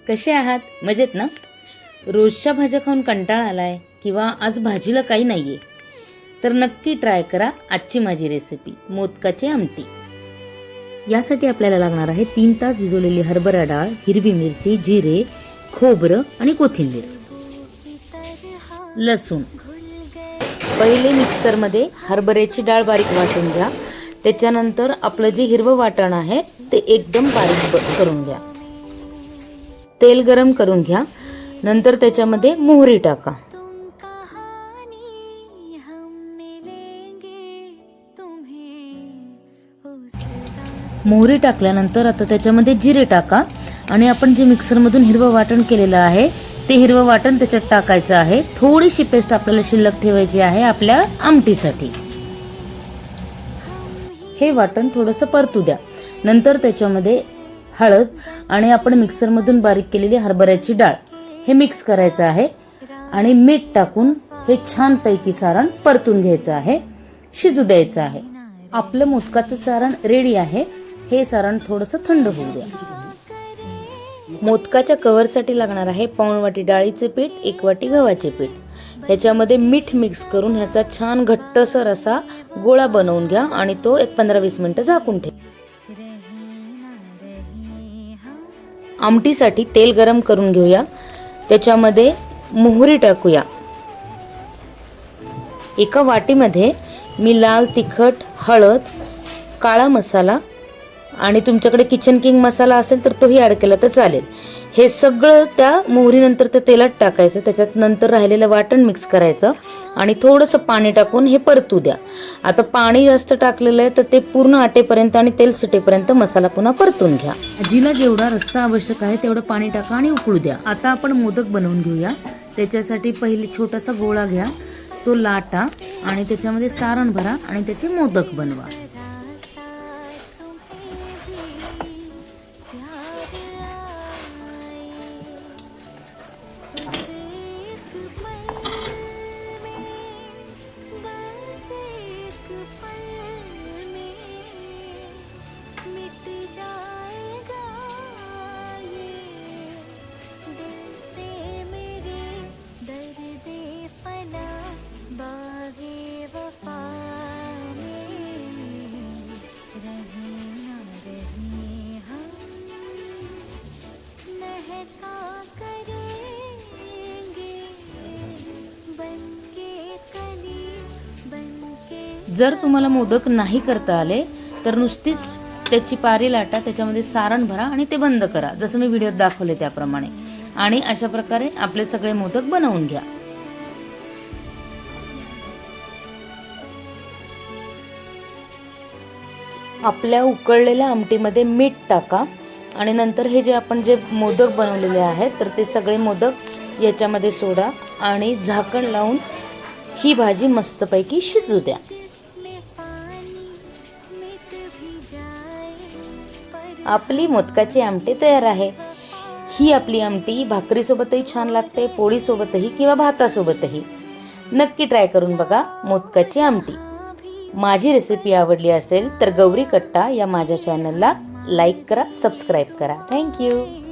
कसे आहात? मजेत ना? रोजच्या भाज्या खाऊन कंटाळा आलाय किंवा आज भाजीला काही नाहीये तर नक्की ट्राय करा आजची माझी रेसिपी मोदकाची आमटी। यासाठी आपल्याला लागणार आहे 3 तास भिजवलेली हरभरा डाळ, हिरवी मिरची, जिरे, खोबरं आणि कोथिंबीर, लसूण। पहिले मिक्सर मध्ये हरभऱ्याची डाळ बारीक वाटून घ्या। त्याच्यानंतर आपलं जे हिरवं वाटण आहे ते एकदम बारीक करून घ्या। तेल गरम करून घ्या। नंतर त्याच्यामध्ये मोहरी टाका। मोहरी टाकल्यानंतर आता त्याच्यामध्ये जिरे टाका आणि आपण जे मिक्सर मधून हिरवं वाटण केलेलं आहे ते हिरवं वाटण त्याच्यात टाकायचं आहे। थोडीशी पेस्ट आपल्याला शिल्लक ठेवायची आहे आपल्या आमटीसाठी। हे वाटण थोडंसं परतू द्या। नंतर त्याच्यामध्ये हळद आणि आपण मिक्सर मधून बारीक केलेली हरभऱ्याची डाळ हे मिक्स करायचं आहे आणि मीठ टाकून हे छान पैकी सारण परतून घ्यायचं आहे, शिजू द्यायचं आहे। आपलं मोदकाचं सारण रेडी आहे। हे सारण थोडंसं थंड होऊ द्या। मोदकाच्या कव्हरसाठी लागणार आहे पाऊण वाटी डाळीचे पीठ, 1 वाटी गव्हाचे पीठ। ह्याच्यामध्ये मीठ मिक्स करून ह्याचा छान घट्टसर असा गोळा बनवून घ्या आणि तो 15-20 मिनिटं झाकून ठेवा। आमटीसाठी तेल गरम करून घेऊया। त्याच्यामध्ये मोहरी टाकूया। एका वाटीमध्ये मी लाल तिखट, हळद, काळा मसाला आणि तुमच्याकडे किचन किंग मसाला असेल तर तोही ऍड केला तर चालेल। हे सगळं त्या मोहरीनंतर त्या तेलात टाकायचं। त्याच्यात नंतर राहिलेलं वाटण मिक्स करायचं आणि थोडंसं पाणी टाकून हे परतू द्या। आता पाणी जास्त टाकलेलं आहे तर ते पूर्ण आटेपर्यंत आणि तेल सुटेपर्यंत मसाला पुन्हा परतून घ्या। भाजीला जेवढा रस्सा आवश्यक आहे तेवढं पाणी टाका आणि उकळू द्या। आता आपण मोदक बनवून घेऊया। त्याच्यासाठी पहिले छोटासा गोळा घ्या, तो लाटा आणि त्याच्यामध्ये सारण भरा आणि त्याचे मोदक बनवा। जर तुम्हाला मोदक नाही करता आले तर नुसतीच त्याची पारी लाटा, त्याच्यामध्ये सारण भरा आणि ते बंद करा, जसं मी व्हिडिओत दाखवले त्याप्रमाणे। आणि अशा प्रकारे आपले सगळे मोदक बनवून घ्या। आपल्या उकळलेल्या आमटीमध्ये मीठ टाका आणि नंतर हे जे आपण जे मोदक बनवलेले आहेत तर ते सगळे मोदक याच्यामध्ये सोडा आणि झाकण लावून ही भाजी मस्तपैकी शिजू द्या। आपली मोदकाची आमटी तयार आहे। ही आपली आमटी भाकरीसोबतही छान लागते, पोळीसोबतही किंवा भातासोबतही। नक्की ट्राय करून बघा मोदकाची आमटी। माझी रेसिपी आवडली असेल तर गौरी कट्टा या माझ्या चॅनलला लाईक करा, सबस्क्राईब करा। थँक्यू।